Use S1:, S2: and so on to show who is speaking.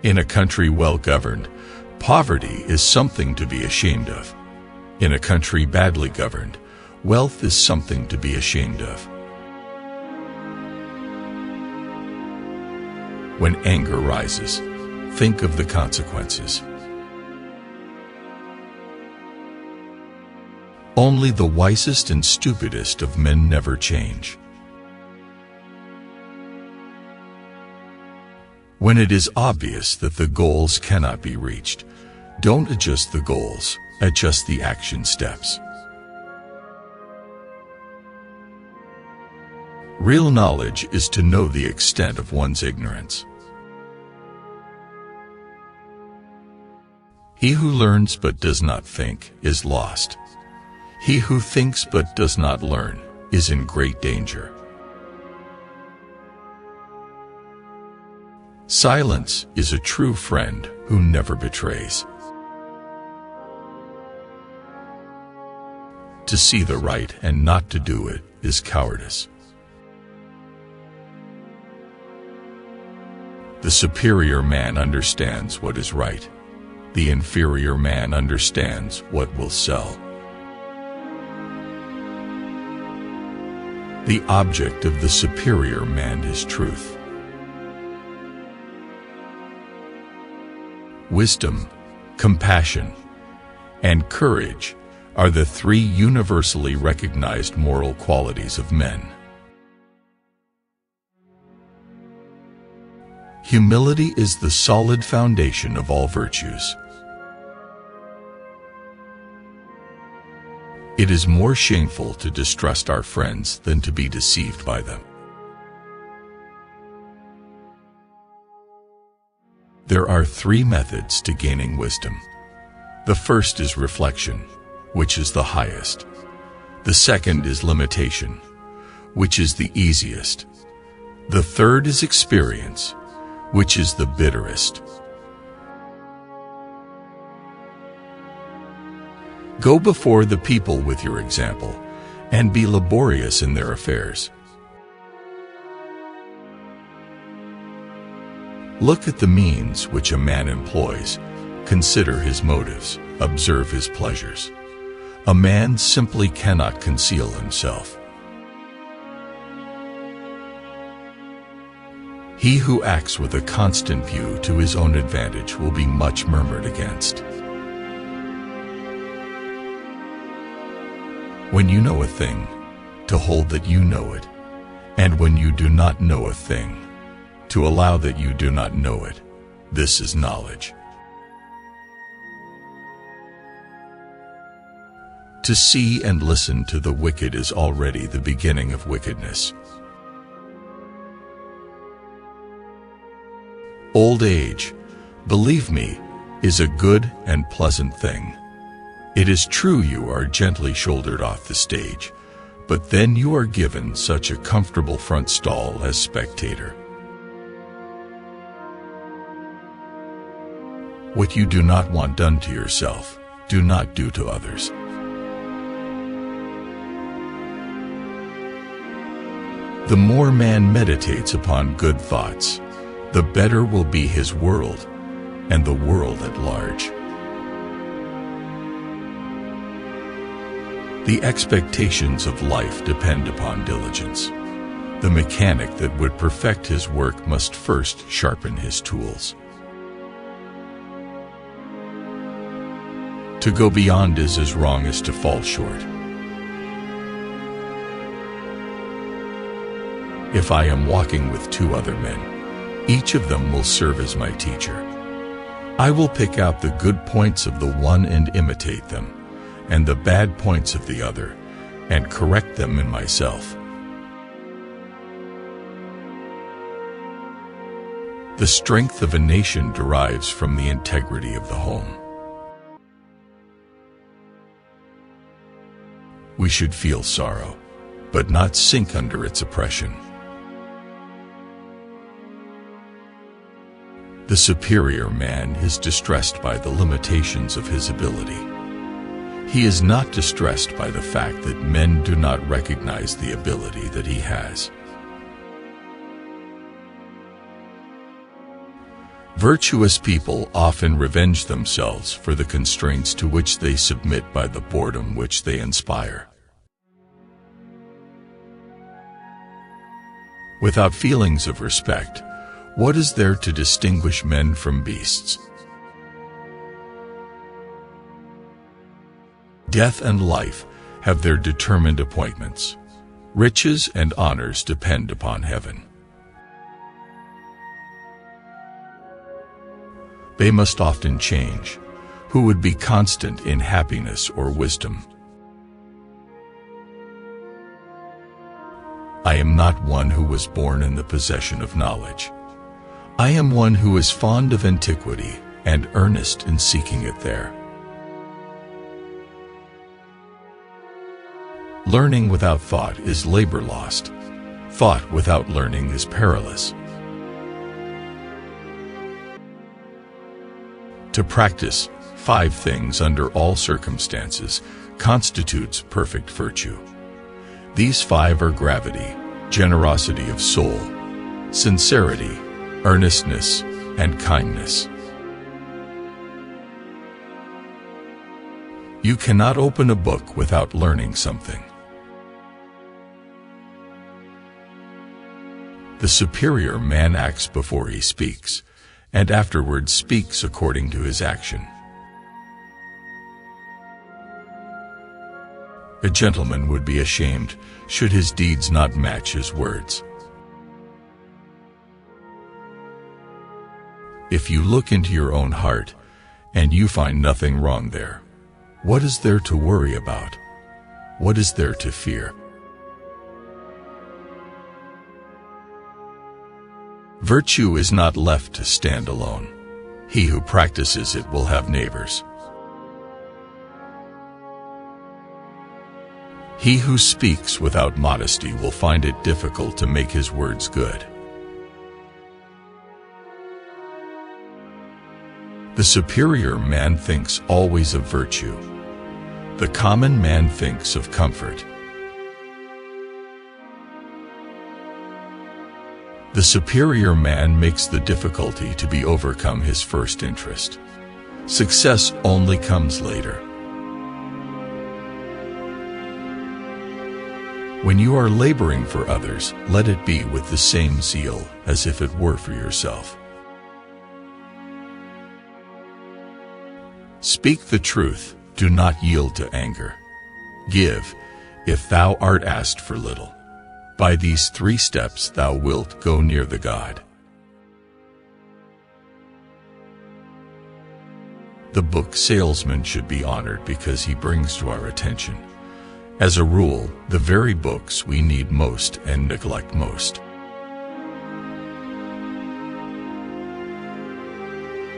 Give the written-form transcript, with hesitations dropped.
S1: In a country well governed, poverty is something to be ashamed of. In a country badly governed, wealth is something to be ashamed of. When anger rises, think of the consequences. Only the wisest and stupidest of men never change. When it is obvious that the goals cannot be reached, don't adjust the goals, adjust the action steps. Real knowledge is to know the extent of one's ignorance. He who learns but does not think is lost. He who thinks but does not learn is in great danger. Silence is a true friend who never betrays. To see the right and not to do it is cowardice. The superior man understands what is right. The inferior man understands what will sell. The object of the superior man is truth. Wisdom, compassion, and courage are the three universally recognized moral qualities of men. Humility is the solid foundation of all virtues. It is more shameful to distrust our friends than to be deceived by them. There are three methods to gaining wisdom. The first is reflection, which is the highest. The second is limitation, which is the easiest. The third is experience, which is the bitterest. Go before the people with your example, and be laborious in their affairs. Look at the means which a man employs, consider his motives, observe his pleasures. A man simply cannot conceal himself. He who acts with a constant view to his own advantage will be much murmured against. When you know a thing, to hold that you know it, and when you do not know a thing, to allow that you do not know it, this is knowledge. To see and listen to the wicked is already the beginning of wickedness. Old age, believe me, is a good and pleasant thing. It is true you are gently shouldered off the stage, but then you are given such a comfortable front stall as spectator. What you do not want done to yourself, do not do to others. The more man meditates upon good thoughts, the better will be his world and the world at large. The expectations of life depend upon diligence. The mechanic that would perfect his work must first sharpen his tools. To go beyond is as wrong as to fall short. If I am walking with two other men, each of them will serve as my teacher. I will pick out the good points of the one and imitate them, and the bad points of the other, and correct them in myself. The strength of a nation derives from the integrity of the home. We should feel sorrow, but not sink under its oppression. The superior man is distressed by the limitations of his ability. He is not distressed by the fact that men do not recognize the ability that he has. Virtuous people often revenge themselves for the constraints to which they submit by the boredom which they inspire. Without feelings of respect, what is there to distinguish men from beasts? Death and life have their determined appointments. Riches and honors depend upon heaven. They must often change. Who would be constant in happiness or wisdom? I am not one who was born in the possession of knowledge. I am one who is fond of antiquity and earnest in seeking it there. Learning without thought is labor lost. Thought without learning is perilous. To practice 5 things under all circumstances constitutes perfect virtue. These 5 are gravity, generosity of soul, sincerity, earnestness, and kindness. You cannot open a book without learning something. The superior man acts before he speaks, and afterwards speaks according to his action. A gentleman would be ashamed should his deeds not match his words. If you look into your own heart, and you find nothing wrong there, what is there to worry about? What is there to fear? Virtue is not left to stand alone. He who practices it will have neighbors. He who speaks without modesty will find it difficult to make his words good. The superior man thinks always of virtue. The common man thinks of comfort. The superior man makes the difficulty to be overcome his first interest. Success only comes later. When you are laboring for others, let it be with the same zeal as if it were for yourself. Speak the truth, do not yield to anger. Give, if thou art asked for little. By these 3 steps thou wilt go near the God. The book salesman should be honored because he brings to our attention, as a rule, the very books we need most and neglect most.